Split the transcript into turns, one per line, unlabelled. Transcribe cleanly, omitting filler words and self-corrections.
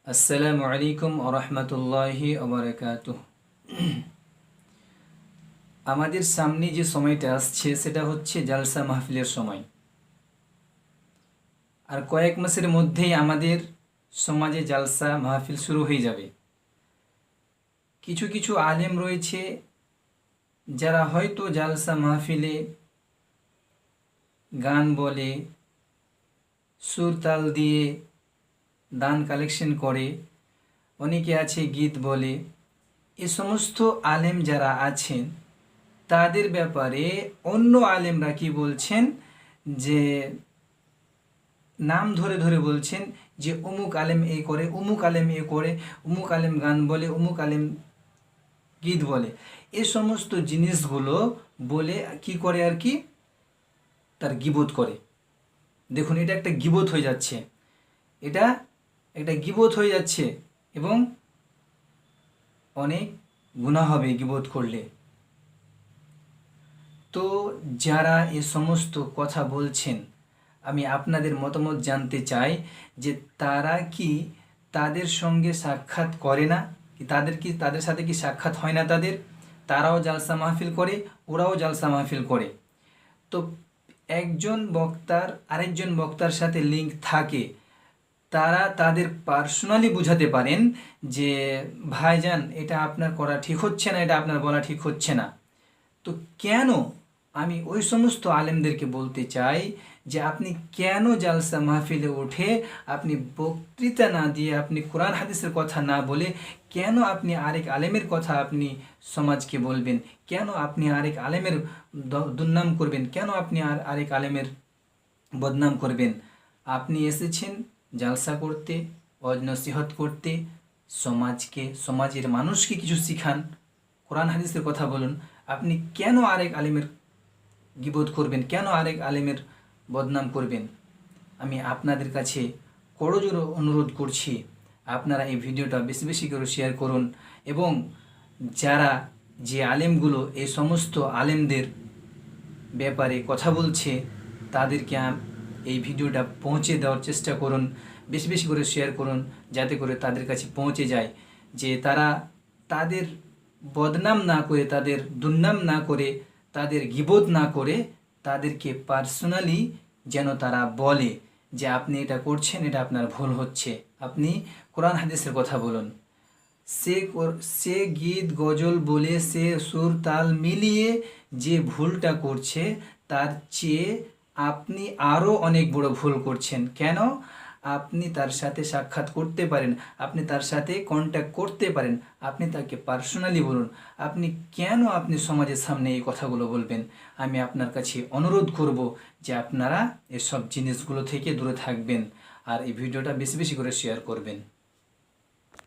আসসালামু আলাইকুম ওয়া রাহমাতুল্লাহি ওয়া বারাকাতুহু। আমাদের সামনে যে সময়টা আসছে সেটা হচ্ছে জালসা মাহফিলের সময়। আর কয়েক মাসের মধ্যেই আমাদের সমাজে জালসা মাহফিল শুরু হয়ে যাবে। কিছু কিছু আলেম রয়েছে যারা হয়তো জালসা মাহফিলে গান বলে, সুর তাল দিয়ে দান কালেকশন করে, অনেকে আছে গীত বলে। এ সমস্ত আলেম যারা আছেন তাদের ব্যাপারে অন্য আলেমরা কি বলছেন, যে নাম ধরে ধরে বলছেন যে অমুক আলেম এ করে, অমুক আলেম এ করে, অমুক আলেম গান বলে, অমুক আলেম গীত বলে। এ সমস্ত জিনিসগুলো বলে কি করে আর কি, তার গীবত করে। দেখুন, এটা একটা গীবত হয়ে যাচ্ছে, এটা একটা গীবত হয়ে যাচ্ছে এবং অনেক গুনাহ হবে গীবত করলে। তো যারা এ সমস্ত কথা বলছেন, আমি আপনাদের মতামত জানতে চাই যে তারা কি তাদের সঙ্গে সাক্ষাৎ করে না, তাদের সাথে কি সাক্ষাৎ হয় না তাদের? তারাও জালসা মাহফিল করে, ওরাও জালসা মাহফিল করে। তো একজন বক্তার আরেকজন বক্তার সাথে লিঙ্ক থাকে, তারা তাদের পার্সোনালি বুঝাতে পারেন যে ভাইজান, এটা আপনার করা ঠিক হচ্ছে না, এটা আপনার বলা ঠিক হচ্ছে না। তো কেন, আমি ওই সমস্ত আলেমদেরকে বলতে চাই যে আপনি কেন জালসা মাহফিলে উঠে আপনি বক্তৃতা না দিয়ে, আপনি কোরআন হাদিসের কথা না বলে কেন আপনি আরেক আলেমের কথা আপনি সমাজকে বলবেন? কেন আপনি আরেক আলেমের দুর্নাম করবেন? কেন আপনি আরেক আলেমের বদনাম করবেন? আপনি এসেছেন জালসা করতে, ওয়াজ নসিহত করতে, সমাজের মানুষকে কিছু শিখান, কোরআন হাদিসের কথা বলুন। আপনি কেন আরেক আলেমের গীবত করবেন? কেন আরেক আলেমের বদনাম করবেন? আমি আপনাদের কাছে করজোড়ে অনুরোধ করছি, আপনারা এই ভিডিওটা বেশি বেশি করে শেয়ার করুন এবং যে আলেমগুলো এই সমস্ত আলেমদের ব্যাপারে কথা বলছে তাদেরকে এই ভিডিওটা পৌঁছে দেওয়ার চেষ্টা করুন, বেশি বেশি করে শেয়ার করুন, যাতে করে তাদের কাছে পৌঁছে যায়, যে তারা তাদের বদনাম না করে, তাদের দুর্নাম না করে, তাদের গীবত না করে, তাদেরকে পার্সোনালি যেন তারা বলে যে আপনি এটা করছেন, এটা আপনার ভুল হচ্ছে, আপনি কোরআন হাদিসের কথা বলুন। সে গীত গজল বলে, সে সুর তাল মিলিয়ে যে ভুলটা করছে, তার চেয়ে আপনি আরও অনেক বড় ভুল করছেন। কেন? আপনি তার সাথে সাক্ষাৎ করতে পারেন, আপনি তার সাথে কন্ট্যাক্ট করতে পারেন, আপনি তাকে পার্সোনালি বলুন। আপনি সমাজের সামনে এই কথাগুলো বলবেন? আমি আপনার কাছে অনুরোধ করব যে আপনারা এসব জিনিসগুলো থেকে দূরে থাকবেন আর এই ভিডিওটা বেশি বেশি করে শেয়ার করবেন।